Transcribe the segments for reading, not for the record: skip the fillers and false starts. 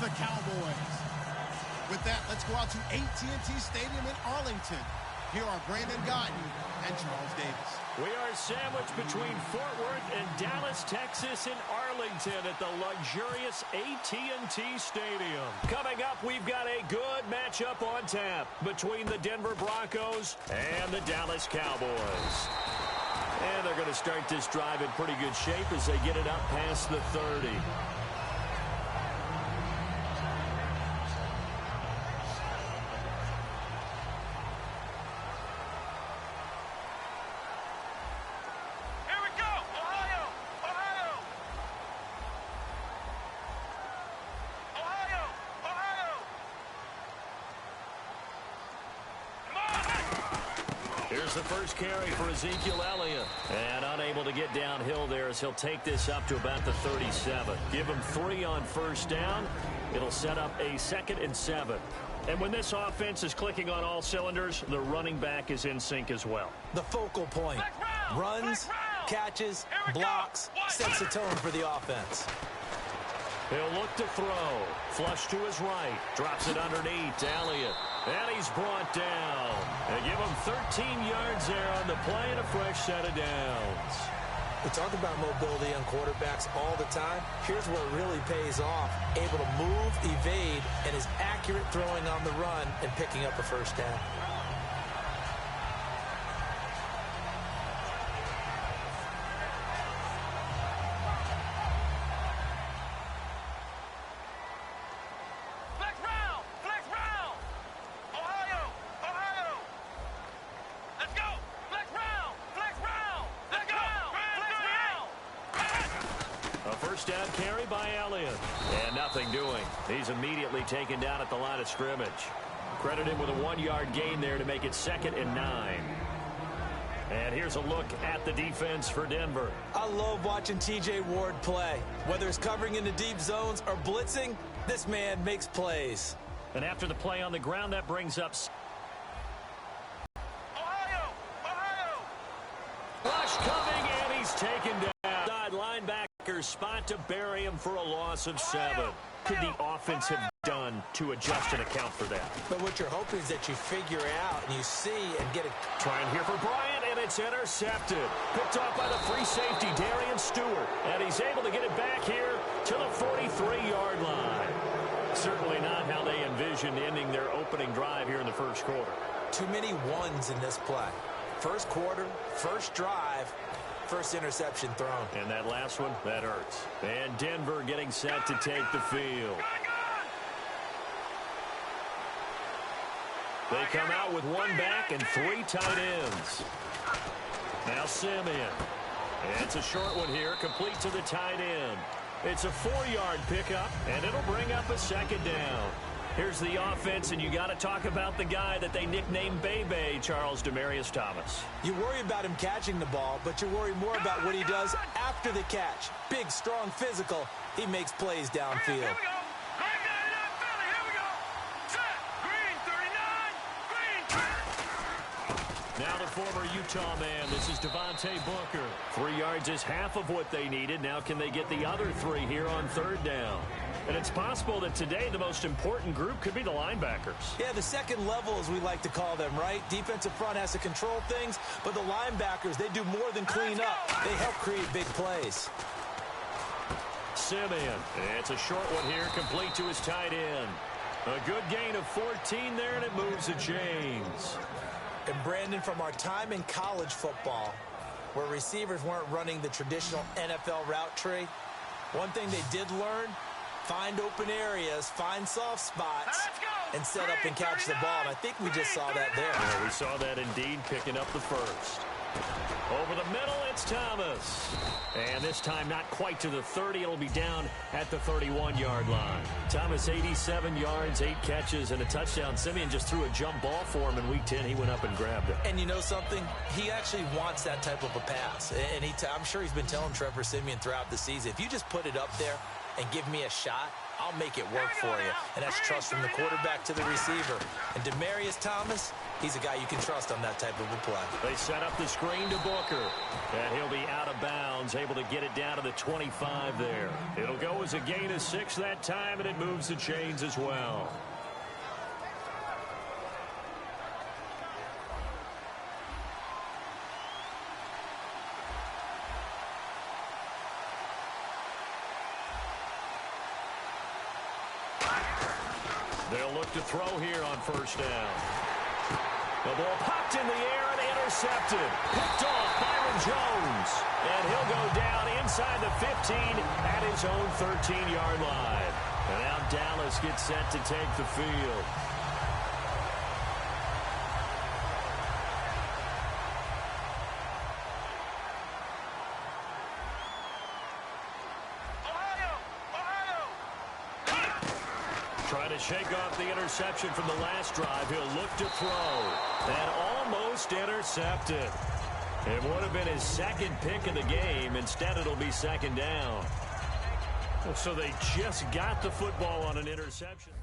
the Cowboys. With that, let's go out to AT&T Stadium in Arlington. Here are Brandon Guyton and Charles Davis. We are sandwiched between Fort Worth and Dallas, Texas in Arlington at the luxurious AT&T Stadium. Coming up, we've got a good matchup on tap between the Denver Broncos and the Dallas Cowboys. And they're going to start this drive in pretty good shape as they get it up past the 30. Here's the first carry for Ezekiel Elliott. And unable to get downhill there as he'll take this up to about the 37. Give him 3 on first down. It'll set up a 2nd and 7. And when this offense is clicking on all cylinders, the running back is in sync as well. The focal point. Runs, catches, blocks, sets the tone for the offense. He'll look to throw. Flush to his right. Drops it underneath to Elliott. And he's brought down. They give him 13 yards there on the play and a fresh set of downs. We talk about mobility on quarterbacks all the time. Here's where it really pays off. Able to move, evade, and is accurate throwing on the run and picking up a first down. Down carry by Elliott. And nothing doing. He's immediately taken down at the line of scrimmage. Credit him with a 1-yard gain there to make it 2nd and 9. And here's a look at the defense for Denver. I love watching T.J. Ward play. Whether it's covering into deep zones or blitzing, this man makes plays. And after the play on the ground, that brings up Rush coming, and he's taken down. Side linebacker spot to bury him for a loss of 7. Could the offense have done to adjust and account for that? But what you're hoping is that you figure out and you see and get it. Trying here for Bryant, and it's intercepted. Picked off by the free safety, Darian Stewart. And he's able to get it back here to the 43-yard line. Certainly not how they envisioned ending their opening drive here in the first quarter. Too many ones in this play. First quarter, first drive, first interception thrown. And that last one, that hurts. And Denver getting set to take the field. They come out with 1 back and 3 tight ends. Now Simeon. And it's a short one here, complete to the tight end. It's a 4-yard pickup, and it'll bring up a 2nd down. Here's the offense, and you got to talk about the guy that they nicknamed Bebe, Charles Demarius Thomas. You worry about him catching the ball, but you worry more about what he does after the catch. Big, strong, physical. He makes plays downfield. Now the former Utah man, this is Devontae Booker. 3 yards is half of what they needed. Now can they get the other 3 here on 3rd down? And it's possible that today the most important group could be the linebackers. Yeah, the second level, as we like to call them, right? Defensive front has to control things, but the linebackers, they do more than clean up. They help create big plays. Simeon. It's a short one here, complete to his tight end. A good gain of 14 there, and it moves the chains. And Brandon, from our time in college football, where receivers weren't running the traditional NFL route tree, one thing they did learn, find open areas, find soft spots, and set up and catch the ball. And I think we just saw that there. Yeah, we saw that indeed, picking up the first. Over the middle, it's Thomas. And this time not quite to the 30. It'll be down at the 31-yard line. Thomas, 87 yards, 8 catches, and a touchdown. Simeon just threw a jump ball for him in Week 10. He went up and grabbed it. And you know something? He actually wants that type of a pass. And I'm sure he's been telling Trevor Simeon throughout the season, if you just put it up there and give me a shot, I'll make it work for you. And that's trust from the quarterback to the receiver. And Demaryius Thomas, he's a guy you can trust on that type of a play. They set up the screen to Booker. And he'll be out of bounds, able to get it down to the 25 there. It'll go as a gain of 6 that time, and it moves the chains as well. They'll look to throw here on first down. The ball popped in the air and intercepted. Picked off Byron Jones. And he'll go down inside the 15 at his own 13-yard line. And now Dallas gets set to take the field. Trying to shake off the interception from the last drive. He'll look to throw. And almost intercepted. It would have been his second pick of the game. Instead, it'll be second down. So they just got the football on an interception.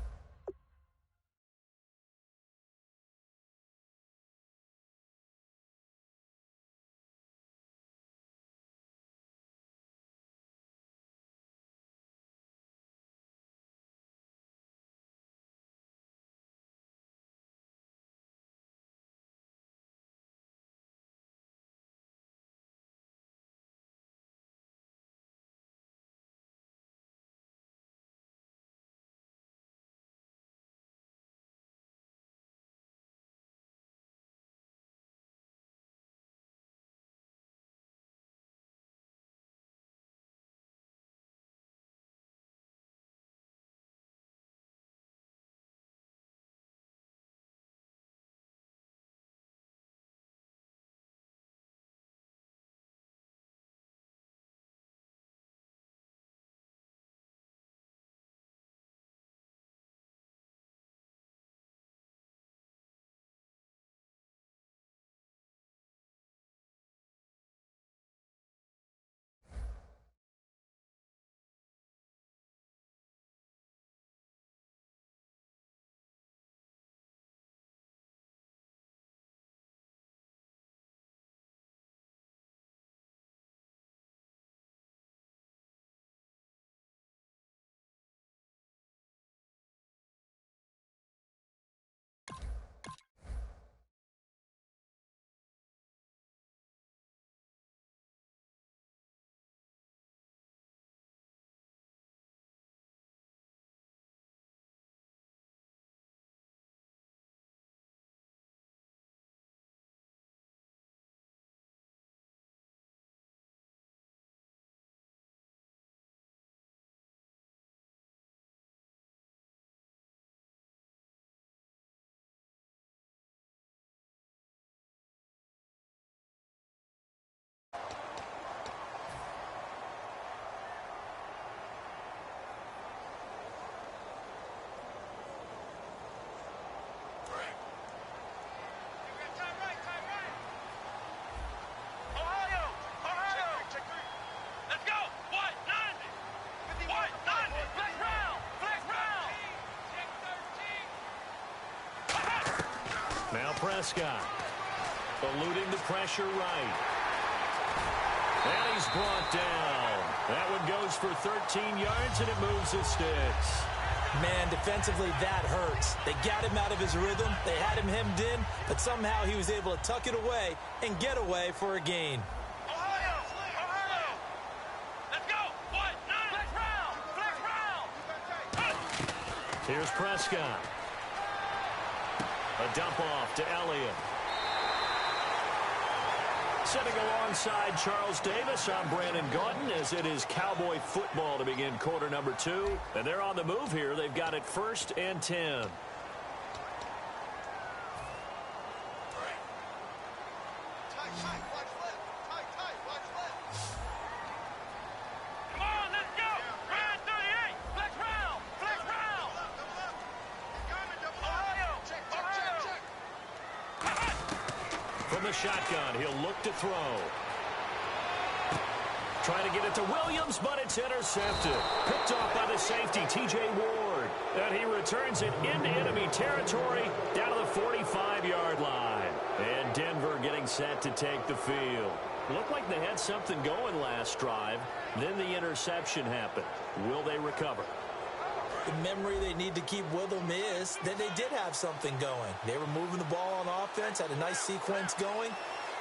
Now Prescott, eluding the pressure right. And he's brought down. That one goes for 13 yards, and it moves the sticks. Man, defensively, that hurts. They got him out of his rhythm. They had him hemmed in, but somehow he was able to tuck it away and get away for a gain. Here's Prescott. A dump off to Elliott. Sitting alongside Charles Davis, I'm Brandon Gaudin, as it is Cowboy football to begin quarter number 2. And they're on the move here. They've got it 1st and 10. From the shotgun, he'll look to throw. trying to get it to Williams, but it's intercepted. Picked off by the safety, T.J. Ward. And he returns it into enemy territory down to the 45-yard line. And Denver getting set to take the field. Looked like they had something going last drive. Then the interception happened. Will they recover? The memory they need to keep with them is that they did have something going. They were moving the ball on offense, had a nice sequence going.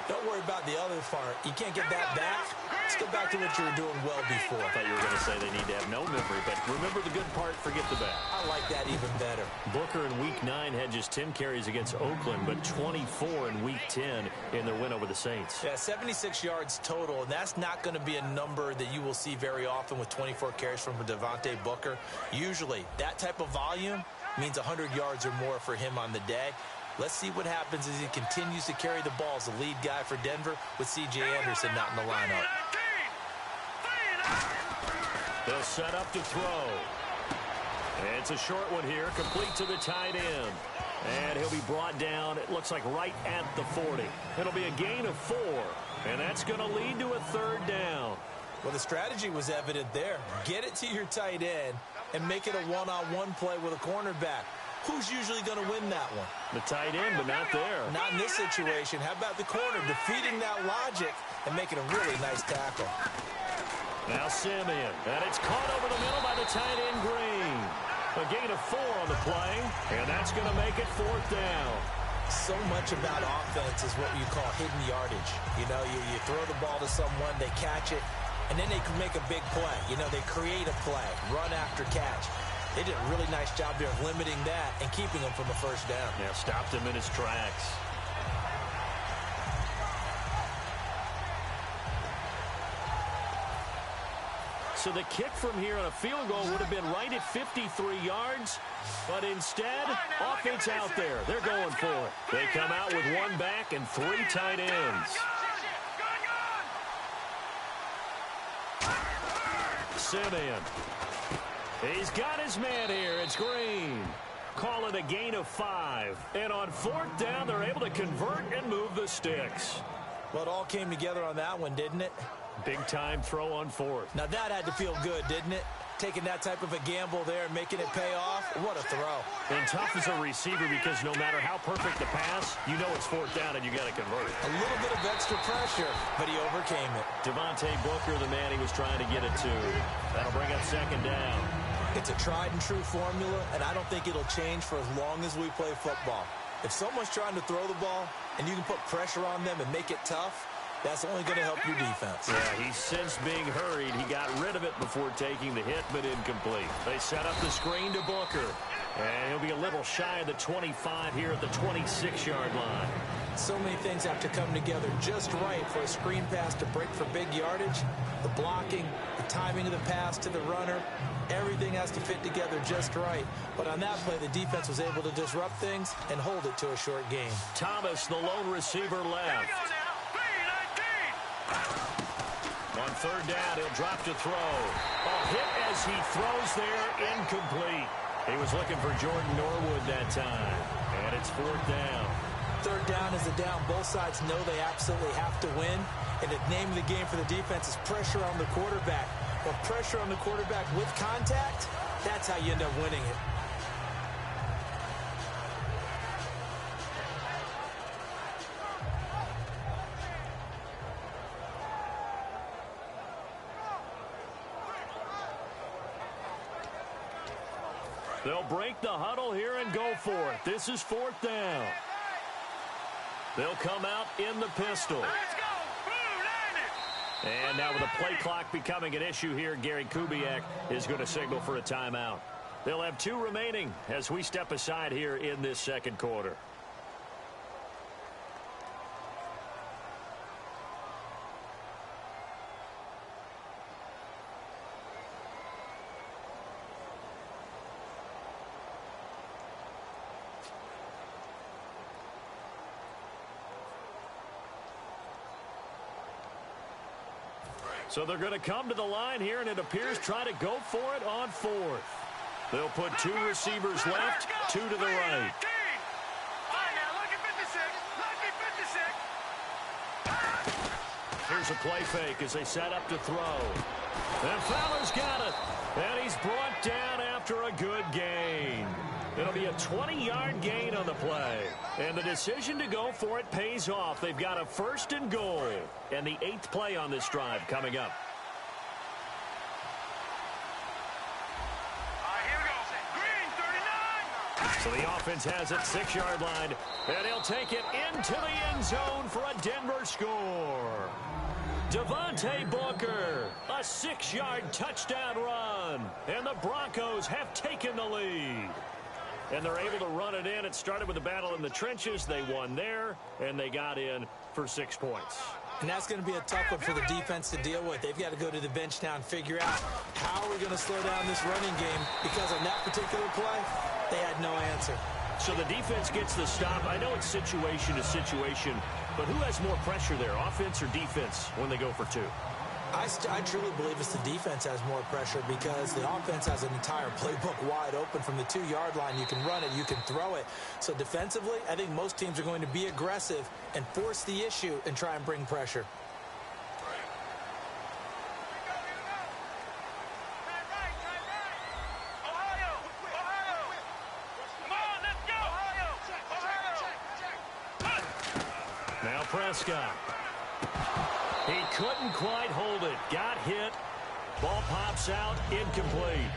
Don't worry about the other part. You can't get that back. Let's go back to what you were doing well before. I thought you were going to say they need to have no memory, but remember the good part, forget the bad. I like that even better. Booker in Week 9 had just 10 carries against Oakland, but 24 in Week 10 in their win over the Saints. Yeah, 76 yards total, and that's not going to be a number that you will see very often with 24 carries from Devontae Booker. Usually, that type of volume means 100 yards or more for him on the day. Let's see what happens as he continues to carry the ball as the lead guy for Denver with C.J. Anderson not in the lineup. They'll set up to throw. It's a short one here, complete to the tight end. And he'll be brought down, it looks like right at the 40. It'll be a gain of 4, and that's going to lead to a third down. Well, the strategy was evident there. Get it to your tight end and make it a one-on-one play with a cornerback. Who's usually going to win that one? The tight end, but not there. Not in this situation. How about the corner defeating that logic and making a really nice tackle? Now Simeon, and it's caught over the middle by the tight end Green. A gain of 4 on the play, and that's going to make it 4th down. So much about offense is what you call hidden yardage. You know, you throw the ball to someone, they catch it, and then they can make a big play. You know, they create a play, run after catch. They did a really nice job there of limiting that and keeping him from a first down. Yeah, stopped him in his tracks. So the kick from here on a field goal would have been right at 53 yards, but instead, offense out there. They're going for it. They come out with 1 back and 3 tight ends. Simeon. He's got his man here. It's Green. Call it a gain of 5. And on 4th down, they're able to convert and move the sticks. Well, it all came together on that one, didn't it? Big-time throw on 4th. Now, that had to feel good, didn't it? Taking that type of a gamble there and making it pay off. What a throw. And tough as a receiver because no matter how perfect the pass, you know it's 4th down and you got to convert. A little bit of extra pressure, but he overcame it. Devontae Booker, the man he was trying to get it to. That'll bring up 2nd down. It's a tried-and-true formula, and I don't think it'll change for as long as we play football. If someone's trying to throw the ball and you can put pressure on them and make it tough, that's only going to help your defense. Yeah, he's since being hurried. He got rid of it before taking the hit, but incomplete. They set up the screen to Booker. And he'll be a little shy of the 25 here at the 26-yard line. So many things have to come together just right for a screen pass to break for big yardage. The blocking, the timing of the pass to the runner, everything has to fit together just right. But on that play, the defense was able to disrupt things and hold it to a short game. Thomas, the lone receiver, left. On 3rd down, he'll drop to throw. A hit as he throws there, incomplete. He was looking for Jordan Norwood that time. And it's 4th down. 3rd down is a down. Both sides know they absolutely have to win. And the name of the game for the defense is pressure on the quarterback. But pressure on the quarterback with contact, that's how you end up winning it. They'll break the huddle here and go for it. This is 4th down. They'll come out in the pistol. And now with the play clock becoming an issue here, Gary Kubiak is going to signal for a timeout. They'll have 2 remaining as we step aside here in this 2nd quarter. So they're going to come to the line here, and it appears try to go for it on 4th. They'll put 2 receivers left, 2 to the right. Here's Here's a play fake as they set up to throw. And Fowler's got it. And he's brought down after a good gain. It'll be a 20-yard gain on the play. And the decision to go for it pays off. They've got a 1st and goal. And the 8th play on this drive coming up. Here we go. Green, 39. So the offense has it 6-yard line. And he'll take it into the end zone for a Denver score. Devontae Booker, a 6-yard touchdown run. And the Broncos have taken the lead. And they're able to run it in. It started with a battle in the trenches. They won there, and they got in for 6 points. And that's going to be a tough one for the defense to deal with. They've got to go to the bench now and figure out how are we going to slow down this running game, because on that particular play, they had no answer. So the defense gets the stop. I know it's situation to situation, but who has more pressure there, offense or defense, when they go for 2? I truly believe it's the defense has more pressure, because the offense has an entire playbook wide open from the 2-yard line. You can run it, you can throw it. So defensively, I think most teams are going to be aggressive and force the issue and try and bring pressure. Now Prescott. He couldn't quite hold it. Got hit. Ball pops out. Incomplete.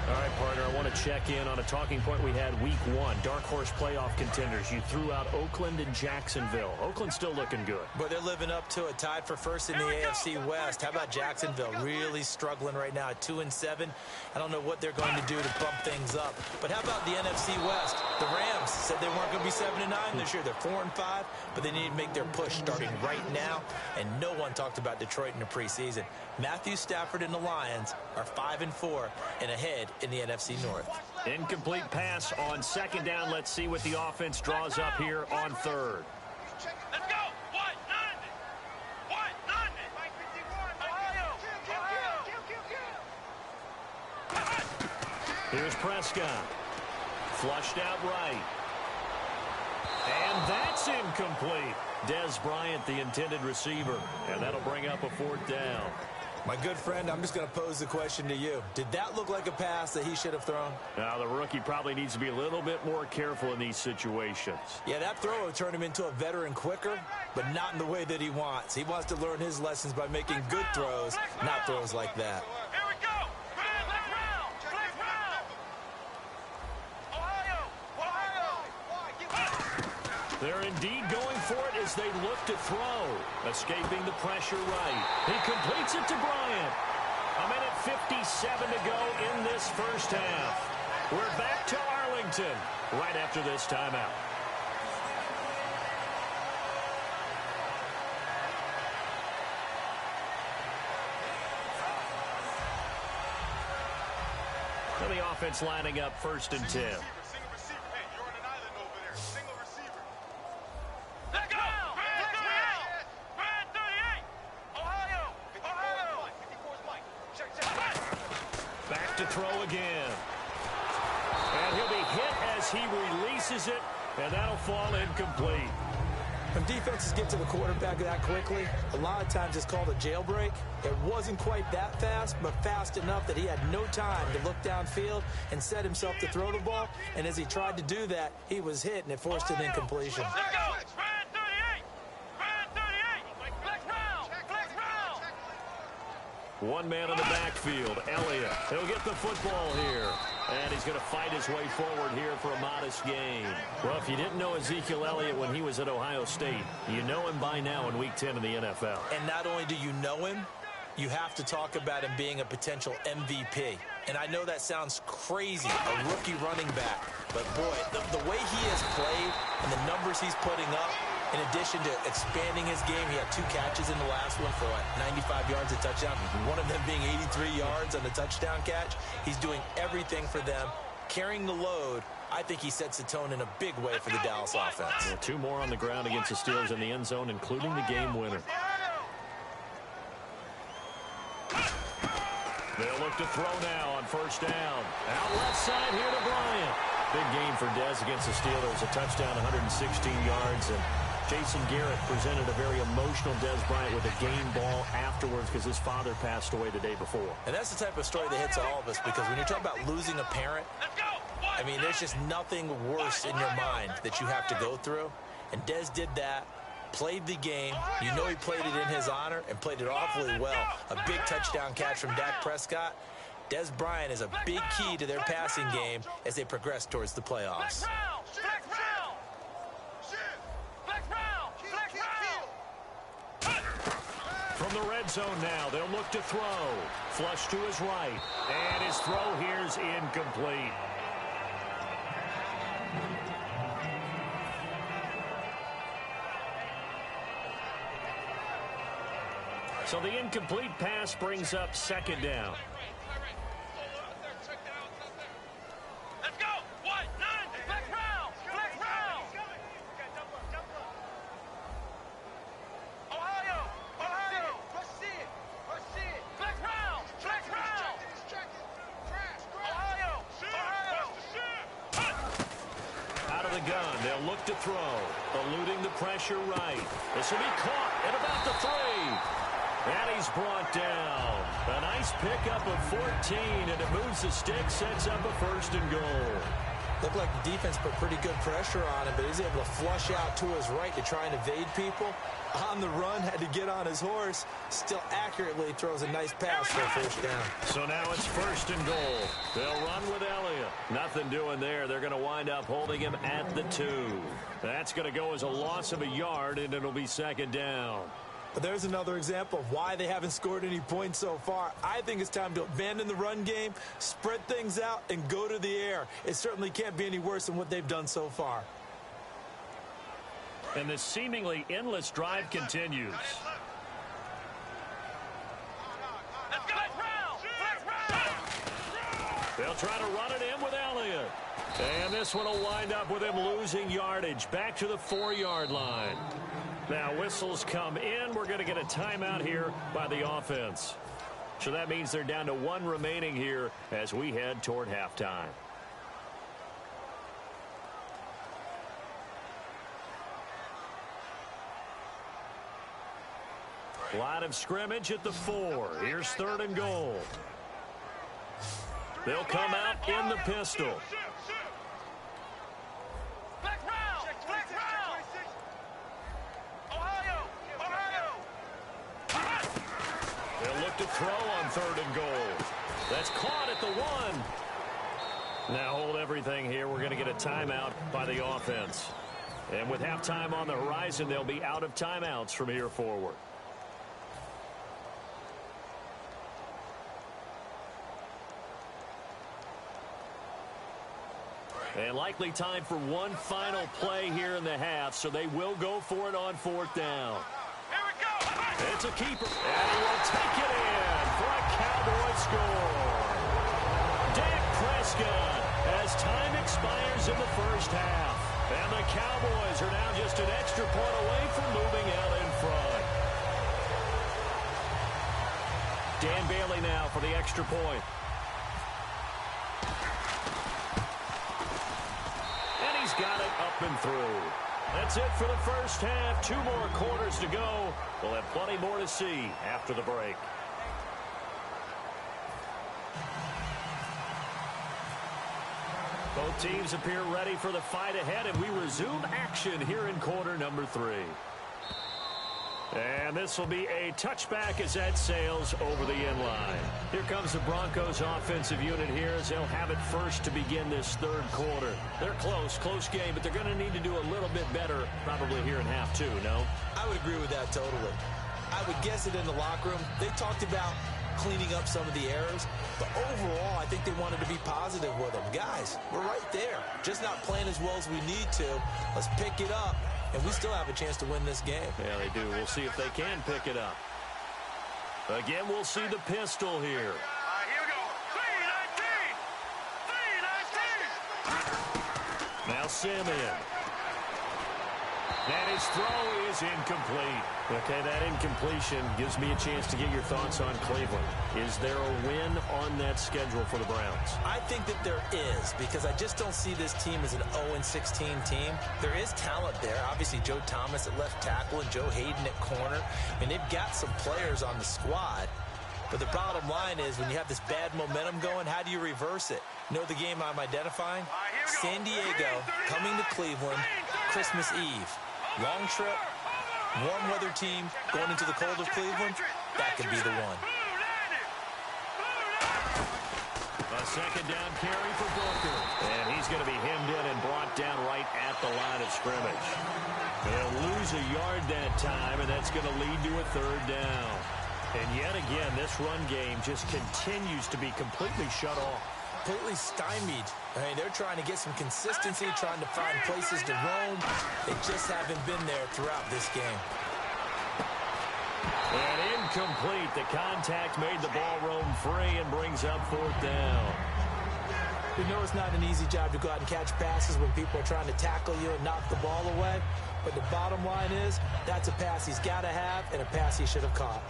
All right, partner, I want to check in on a talking point we had week 1. Dark horse playoff contenders. You threw out Oakland and Jacksonville. Oakland's still looking good. But they're living up to it. Tied for 1st in the AFC West. How about Jacksonville? Really struggling right now at 2-7. I don't know what they're going to do to bump things up. But how about the NFC West? The Rams said they weren't going to be 7-9 this year. They're 4-5, but they need to make their push starting right now. And no one talked about Detroit in the preseason. Matthew Stafford and the Lions are 5-4 and ahead in the NFC North. Incomplete pass on 2nd down. Let's see what the offense draws up here on 3rd. Let's go. What? Nothing. What? Nothing. Ohio. Here's Prescott. Flushed out right. And that's incomplete. Des Bryant, the intended receiver. And that'll bring up a 4th down. My good friend, I'm just going to pose the question to you. Did that look like a pass that he should have thrown? Now, the rookie probably needs to be a little bit more careful in these situations. Yeah, that throw will turn him into a veteran quicker, but not in the way that he wants. He wants to learn his lessons by making good throws, not throws like that. Here we go. Flex round. Flex round. Ohio. They're indeed going for it as they look to throw. Escaping the pressure right. He completes it to Bryant. A minute 57 to go in this 1st half. We're back to Arlington right after this timeout. So the offense lining up 1st and 10. Throw again. And he'll be hit as he releases it, and that'll fall incomplete. When defenses get to the quarterback that quickly, a lot of times it's called a jailbreak. It wasn't quite that fast, but fast enough that he had no time to look downfield and set himself to throw the ball. And as he tried to do that, he was hit, and it forced an incompletion. One man in the backfield, Elliott. He'll get the football here. And he's going to fight his way forward here for a modest gain. Well, if you didn't know Ezekiel Elliott when he was at Ohio State, you know him by now in Week 10 of the NFL. And not only do you know him, you have to talk about him being a potential MVP. And I know that sounds crazy, a rookie running back. But, boy, the way he has played and the numbers he's putting up, in addition to expanding his game, he had 2 catches in the last one for 95 yards, a touchdown. One of them being 83 yards on the touchdown catch. He's doing everything for them, carrying the load. I think he sets the tone in a big way for the Dallas offense. Yeah, 2 more on the ground against the Steelers in the end zone, including the game winner. They'll look to throw now on 1st down. Out left side here to Bryant. Big game for Dez against the Steelers. A touchdown, 116 yards, and Jason Garrett presented a very emotional Des Bryant with a game ball afterwards because his father passed away the day before. And that's the type of story that hits all of us, because when you're talking about losing a parent, I mean, there's just nothing worse in your mind that you have to go through. And Des did that, played the game. You know he played it in his honor and played it awfully well. A big touchdown catch from Dak Prescott. Des Bryant is a big key to their passing game as they progress towards the playoffs. From the red zone now, they'll look to throw. Flush to his right. And his throw here's incomplete. So the incomplete pass brings up second down. Let's go. What? Nine. Flex round. Flex round. Ohio. Ohio. Let's see it. Let's see it. Flex round. Flex round. Ohio. Ohio. Out of the gun, they'll look to throw. Eluding the pressure right. This will be caught at about the 3. And he's brought down. A nice pickup of 14, and it moves the stick, sets up a 1st and goal. Looked like the defense put pretty good pressure on him, but he's able to flush out to his right to try and evade people. On the run, had to get on his horse. Still accurately throws a nice pass for a 1st down. So now it's 1st and goal. They'll run with Elliott. Nothing doing there. They're going to wind up holding him at the 2. That's going to go as a loss of a yard, and it'll be 2nd down. But there's another example of why they haven't scored any points so far. I think it's time to abandon the run game, spread things out, and go to the air. It certainly can't be any worse than what they've done so far. And this seemingly endless drive continues. Let's go. They'll try to run it in with Elliott. And this one will wind up with him losing yardage back to the 4-yard line. Now whistles come in. We're going to get a timeout here by the offense. So that means they're down to 1 remaining here as we head toward halftime. Line of scrimmage at the 4. Here's 3rd and goal. They'll come out in the pistol. They'll look to throw on 3rd and goal. That's caught at the 1. Now hold everything here. We're going to get a timeout by the offense. And with halftime on the horizon, they'll be out of timeouts from here forward. And likely time for one final play here in the half, so they will go for it on 4th down. Here we go. It's a keeper, and he will take it in for a Cowboy score. Dak Prescott as time expires in the 1st half. And the Cowboys are now just an extra point away from moving out in front. Dan Bailey now for the extra point. He's got it up and through. That's it for the 1st half. 2 more quarters to go. We'll have plenty more to see after the break. Both teams appear ready for the fight ahead, and we resume action here in quarter number 3. And this will be a touchback as that sails over the end line. Here comes the Broncos offensive unit here as they'll have it first to begin this 3rd quarter. They're close game, but they're going to need to do a little bit better probably here in half 2, no? I would agree with that totally. I would guess it in the locker room. They talked about cleaning up some of the errors, but overall I think they wanted to be positive with them. Guys, we're right there. Just not playing as well as we need to. Let's pick it up. And we still have a chance to win this game. Yeah, they do. We'll see if they can pick it up. Again, we'll see the pistol here. Here we go. 3-19. Now Simeon. And his throw is incomplete. Okay, that incompletion gives me a chance to get your thoughts on Cleveland. Is there a win on that schedule for the Browns? I think that there is, because I just don't see this team as an 0-16 team. There is talent there. Obviously, Joe Thomas at left tackle and Joe Hayden at corner. And they've got some players on the squad. But the bottom line is, when you have this bad momentum going, how do you reverse it? You know the game I'm identifying? San Diego coming to Cleveland Christmas Eve. Long trip, warm weather team going into the cold of Cleveland. That could be the one. A second down carry for Booker. And he's going to be hemmed in and brought down right at the line of scrimmage. They'll lose a yard that time, and that's going to lead to a third down. And yet again, this run game just continues to be completely shut off. Completely stymied. I mean, they're trying to get some consistency, trying to find places to roam. They just haven't been there throughout this game. And incomplete. The contact made the ball roam free and brings up fourth down. We know it's not an easy job to go out and catch passes when people are trying to tackle you and knock the ball away. But the bottom line is, that's a pass he's got to have and a pass he should have caught.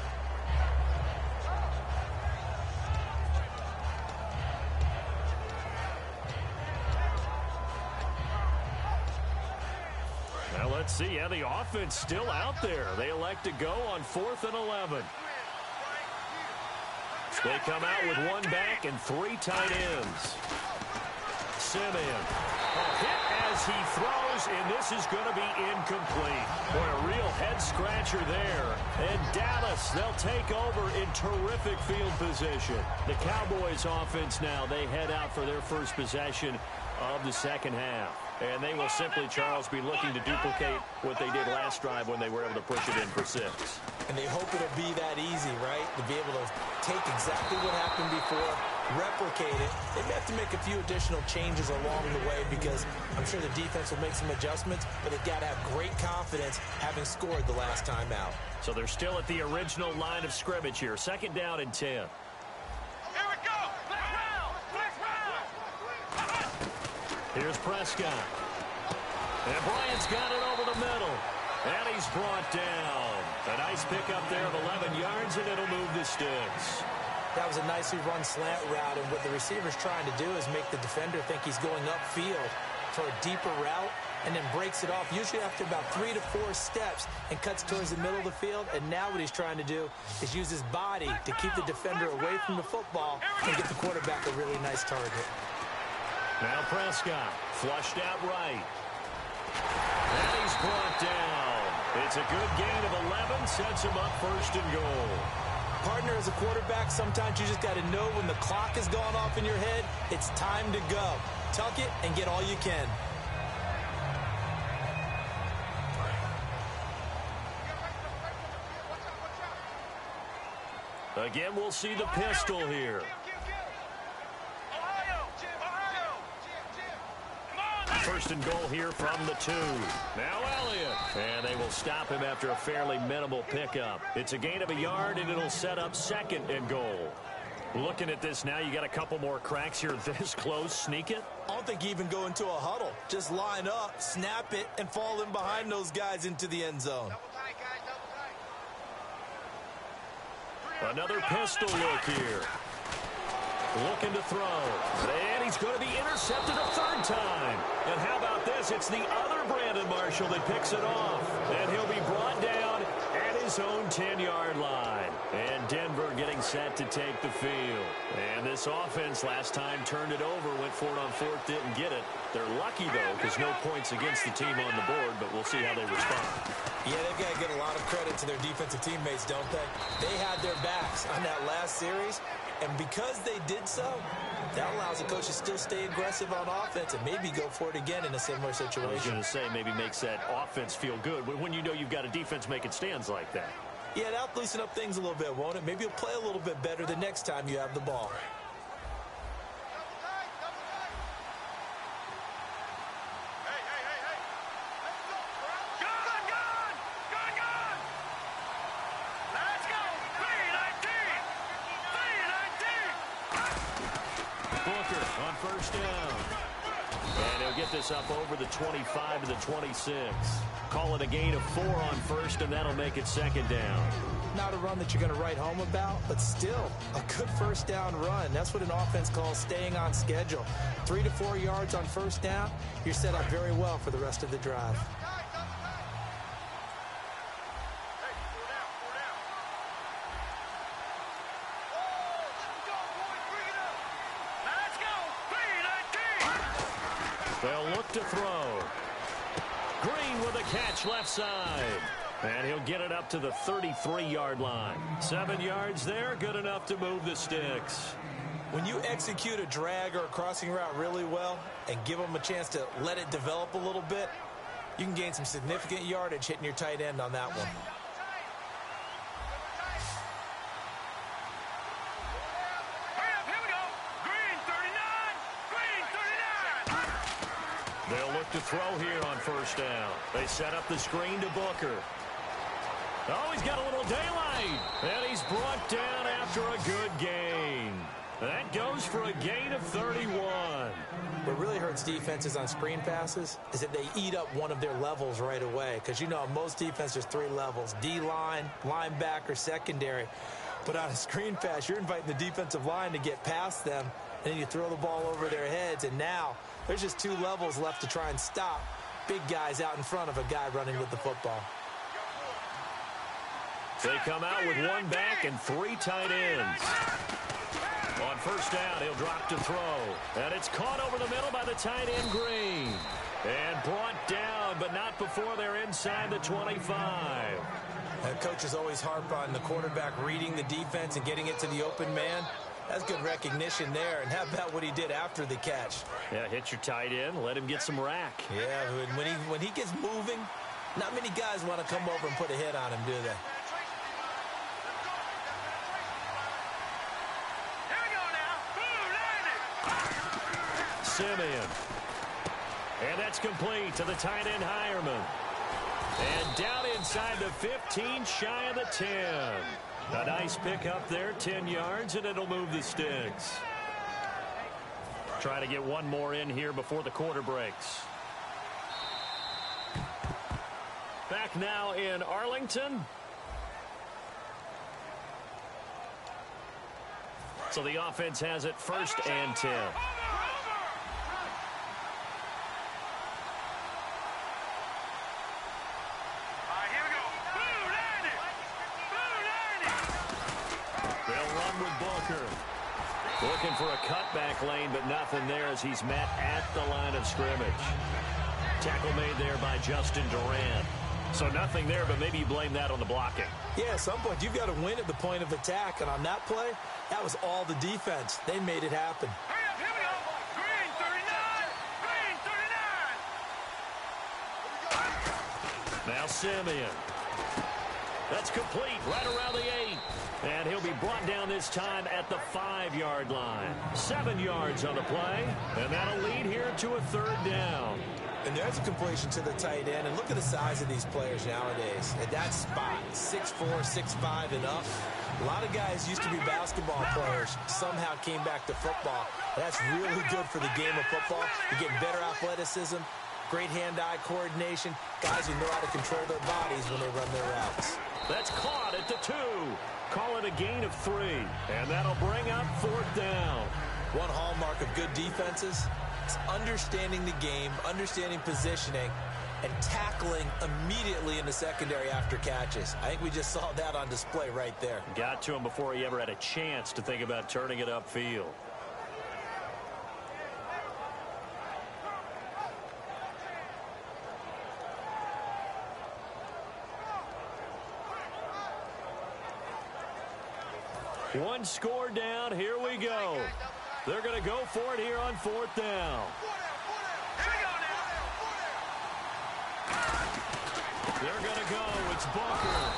Well, let's see. Yeah, the offense still out there. They elect to go on 4th and 11. They come out with one back and 3 tight ends. Simeon. Hit as he throws, and this is going to be incomplete. Boy, a real head-scratcher there. And Dallas, they'll take over in terrific field position. The Cowboys offense now, they head out for their first possession of the second half. And they will simply, Charles, be looking to duplicate what they did last drive when they were able to push it in for 6. And they hope it'll be that easy, right? To be able to take exactly what happened before, replicate it. They may have to make a few additional changes along the way because I'm sure the defense will make some adjustments, but they've got to have great confidence having scored the last time out. So they're still at the original line of scrimmage here. 2nd down and 10. Here we go. Flex round. Here's Prescott. And Bryant's got it over the middle. And he's brought down. A nice pickup there of 11 yards, and it'll move the sticks. That was a nicely run slant route, and what the receiver's trying to do is make the defender think he's going upfield for a deeper route, and then breaks it off, usually after about 3 to 4 steps, and cuts towards the middle of the field. And now what he's trying to do is use his body to keep the defender away from the football and get the quarterback a really nice target. Now Prescott, flushed out right. And he's brought down. It's a good gain of 11, sets him up 1st and goal. Partner, as a quarterback, sometimes you just got to know when the clock has gone off in your head, it's time to go. Tuck it and get all you can. Again, we'll see the pistol here. First and goal here from the 2. Now Elliott. And they will stop him after a fairly minimal pickup. It's a gain of a yard, and it'll set up 2nd and goal. Looking at this now, you got a couple more cracks here this close. Sneak it? I don't think even go into a huddle. Just line up, snap it, and fall in behind those guys into the end zone. Another pistol look here. Looking to throw. And he's going to be intercepted a 3rd time. And how about this? It's the other Brandon Marshall that picks it off. And he'll be brought down at his own 10-yard line. And Denver getting set to take the field. And this offense last time turned it over, went for it on 4th, didn't get it. They're lucky, though, because no points against the team on the board, but we'll see how they respond. Yeah, they've got to get a lot of credit to their defensive teammates, don't they? They had their backs on that last series, and because they did so, that allows the coach to still stay aggressive on offense and maybe go for it again in a similar situation. I was going to say, maybe makes that offense feel good when you know you've got a defense making stands like that. Yeah, that'll loosen up things a little bit, won't it? Maybe you'll play a little bit better the next time you have the ball. They'll get this up over the 25 to the 26. Call it a gain of 4 on first, and that'll make it second down. Not a run that you're going to write home about, but still a good first down run. That's what an offense calls staying on schedule. 3 to 4 yards on first down, you're set up very well for the rest of the drive. They'll look to throw. Green with a catch left side. And he'll get it up to the 33-yard line. 7 yards there, good enough to move the sticks. When you execute a drag or a crossing route really well and give them a chance to let it develop a little bit, you can gain some significant yardage hitting your tight end on that one. They'll look to throw here on first down. They set up the screen to Booker. Oh, he's got a little daylight. And he's brought down after a good gain. That goes for a gain of 31. What really hurts defenses on screen passes is that they eat up one of their levels right away. Because you know, most defense, there's 3 levels. D-line, linebacker, secondary. But on a screen pass, you're inviting the defensive line to get past them. And then you throw the ball over their heads. And now there's just 2 levels left to try and stop big guys out in front of a guy running with the football. They come out with 1 back and 3 tight ends. On first down, he'll drop to throw. And it's caught over the middle by the tight end, Green. And brought down, but not before they're inside the 25. And coaches always harp on the quarterback reading the defense and getting it to the open man. That's good recognition there. And how about what he did after the catch? Yeah, hit your tight end, let him get some rack. Yeah, when he gets moving, not many guys want to come over and put a hit on him, do they? Simeon. And that's complete to the tight end, Hireman. And down inside the 15, shy of the 10. A nice pick up there, 10 yards, and it'll move the sticks. Try to get one more in here before the quarter breaks. Back now in Arlington. So the offense has it 1st and 10. Looking for a cutback lane, but nothing there as he's met at the line of scrimmage. Tackle made there by Justin Durant. So nothing there, but maybe you blame that on the blocking. Yeah, at some point you've got to win at the point of attack, and on that play, that was all the defense. They made it happen. Here we go. Green 39. Green 39. Now Simeon. That's complete right around the 8. And he'll be brought down this time at the 5-yard line. 7 yards on the play. And that'll lead here to a 3rd down. And there's a completion to the tight end. And look at the size of these players nowadays. At that spot, 6'4", 6'5", and up. A lot of guys used to be basketball players, somehow came back to football. That's really good for the game of football. You're getting better athleticism, great hand-eye coordination, guys who know how to control their bodies when they run their routes. That's caught at the 2. Call it a gain of 3. And that'll bring up 4th down. One hallmark of good defenses is understanding the game, understanding positioning, and tackling immediately in the secondary after catches. I think we just saw that on display right there. Got to him before he ever had a chance to think about turning it upfield. One score down. Here we go. They're going to go for it here on 4th down. They're going to go. It's Booker.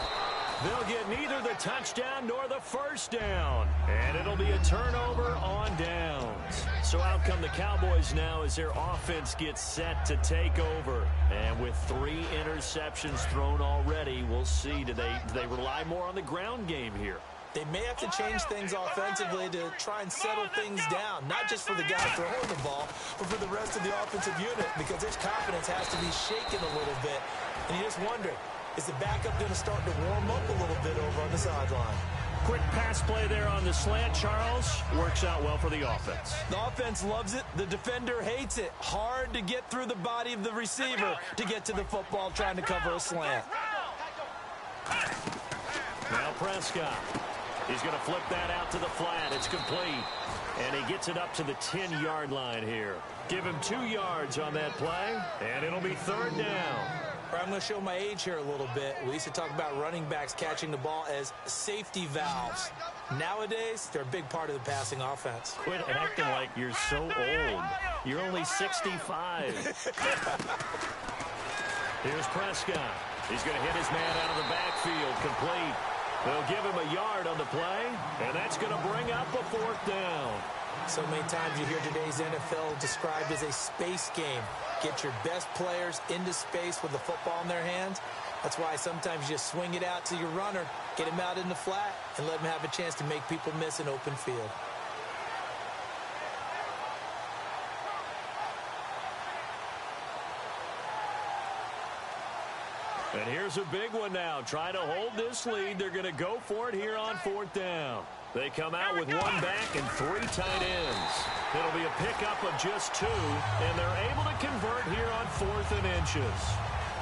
They'll get neither the touchdown nor the 1st down. And it'll be a turnover on downs. So out come the Cowboys now as their offense gets set to take over. And with 3 interceptions thrown already, we'll see. Do they rely more on the ground game here? They may have to change things offensively to try and settle things down, not just for the guy throwing the ball, but for the rest of the offensive unit, because his confidence has to be shaken a little bit. And you just wonder, is the backup going to start to warm up a little bit over on the sideline? Quick pass play there on the slant, Charles. Works out well for the offense. The offense loves it. The defender hates it. Hard to get through the body of the receiver to get to the football trying to cover a slant. Now Prescott. He's going to flip that out to the flat. It's complete. And he gets it up to the 10-yard line here. Give him 2 yards on that play, and it'll be 3rd down. I'm going to show my age here a little bit. We used to talk about running backs catching the ball as safety valves. Nowadays, they're a big part of the passing offense. Quit acting like you're so old. You're only 65. Here's Prescott. He's going to hit his man out of the backfield, complete. They'll give him a yard on the play, and that's going to bring up a 4th down. So many times you hear today's NFL described as a space game. Get your best players into space with the football in their hands. That's why sometimes you just swing it out to your runner, get him out in the flat, and let him have a chance to make people miss an open field. And here's a big one now. Trying to hold this lead. They're going to go for it here on 4th down. They come out with 1 back and 3 tight ends. It'll be a pickup of just 2, and they're able to convert here on 4th and inches.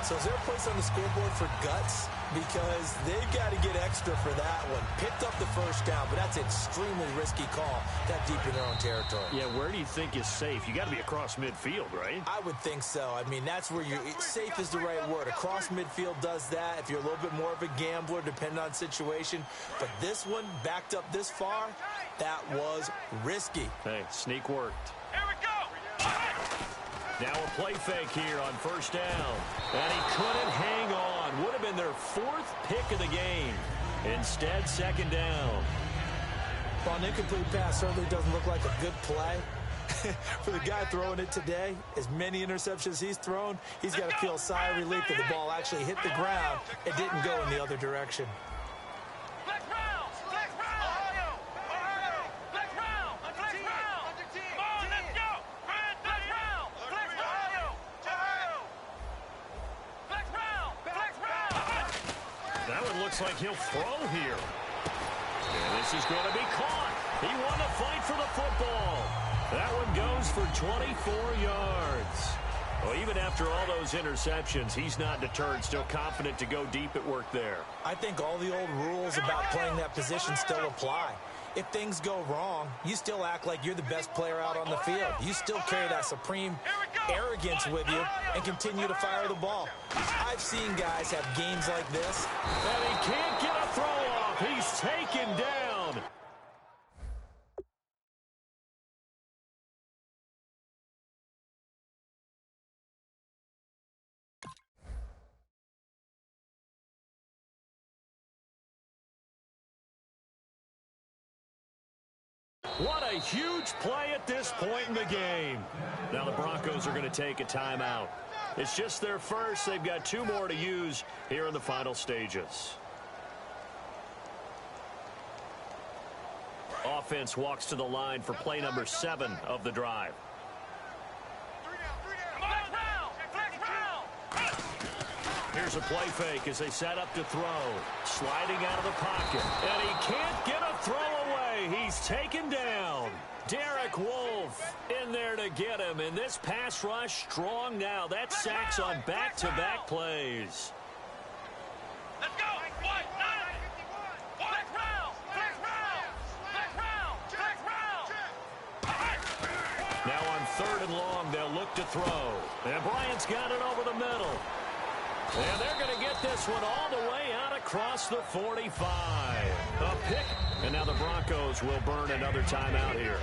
So is there a place on the scoreboard for guts? Because they've got to get extra for that one. Picked up the 1st down, but that's an extremely risky call that deep in their own territory. Yeah, where do you think is safe? You got to be across midfield, right? I would think so. I mean, that's where you're safe is the right word. Across midfield does that. If you're a little bit more of a gambler, depending on situation. But this one, backed up this far, that was risky. Hey, sneak worked. Here we go. Now a play fake here on 1st down. And he couldn't hang on. Would have been their 4th pick of the game. Instead, 2nd down. Well, an incomplete pass certainly doesn't look like a good play. For the guy throwing it today, as many interceptions he's thrown, he's got to feel a sigh of relief that the ball actually hit the ground. It didn't go in the other direction. Looks like he'll throw here. And this is going to be caught. He won the fight for the football. That one goes for 24 yards. Well, even after all those interceptions, he's not deterred, still confident to go deep at work there. I think all the old rules about playing that position still apply. If things go wrong, you still act like you're the best player out on the field. You still carry that supreme arrogance with you and continue to fire the ball. I've seen guys have games like this. And he can't get a throw off. He's taken down. What a huge play at this point in the game. Now the Broncos are going to take a timeout. It's just their first. They've got 2 more to use here in the final stages. Offense walks to the line for play number 7 of the drive. Here's a play fake as they set up to throw. Sliding out of the pocket. And he can't get a throw away. He's taken down. Derek Wolfe in there to get him. And this pass rush strong now. That's sacks on back-to-back plays. Let's go. White, 9. Flex round. Flex round. Flex round. Flex round. Now on 3rd and long, they'll look to throw. And Bryant's got it over the middle. And they're going to get this one all the way out across the 45. A pick. And now the Broncos will burn another timeout here.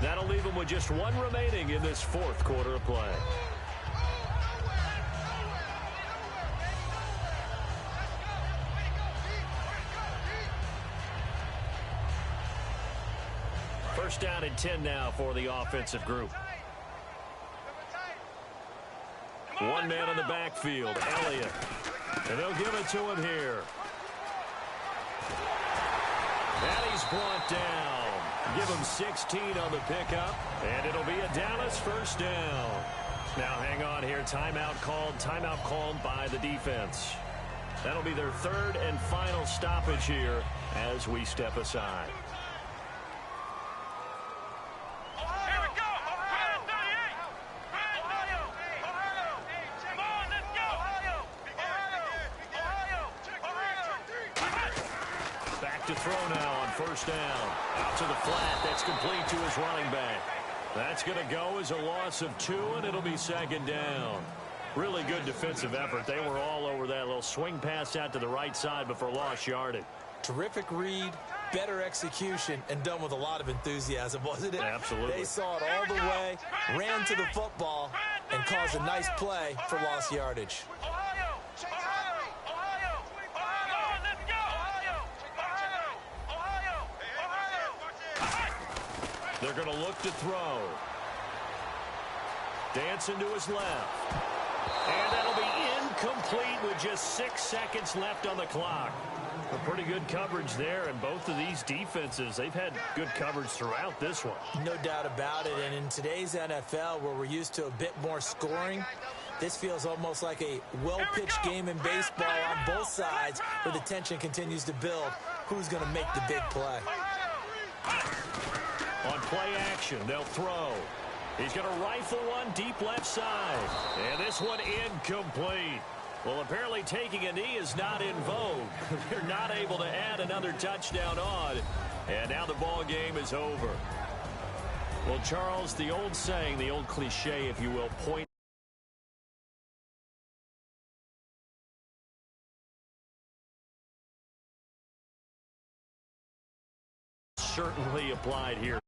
That'll leave them with just 1 remaining in this 4th quarter of play. First down and 10 now for the offensive group. 1 man in the backfield, Elliott. And they'll give it to him here. And he's brought down. Give him 16 on the pickup, and it'll be a Dallas first down. Now hang on here. Timeout called by the defense. That'll be their third and final stoppage here as we step aside. Here we go. Red 38. Red 38. Come on, let's go. Back to throw now on first down. Out to the flat. That's complete to his running back. That's going to go as a loss of 2, and it'll be second down. Really good defensive effort. They were all over that little swing pass out to the right side before lost yardage. Terrific read, better execution, and done with a lot of enthusiasm, wasn't it? Absolutely. They saw it all the way, ran to the football, and caused a nice play for lost yardage. They're going to look to throw. Dancing to his left. And that'll be incomplete with just 6 seconds left on the clock. A pretty good coverage there, and both of these defenses, they've had good coverage throughout this one. No doubt about it, and in today's NFL, where we're used to a bit more scoring, this feels almost like a well-pitched game in baseball on both sides, where the tension continues to build. Who's going to make the big play? On play action, they'll throw. He's going to rifle one deep left side. And this one incomplete. Well, apparently taking a knee is not in vogue. They're not able to add another touchdown on. And now the ball game is over. Well, Charles, the old saying, the old cliche, if you will, point certainly applied here.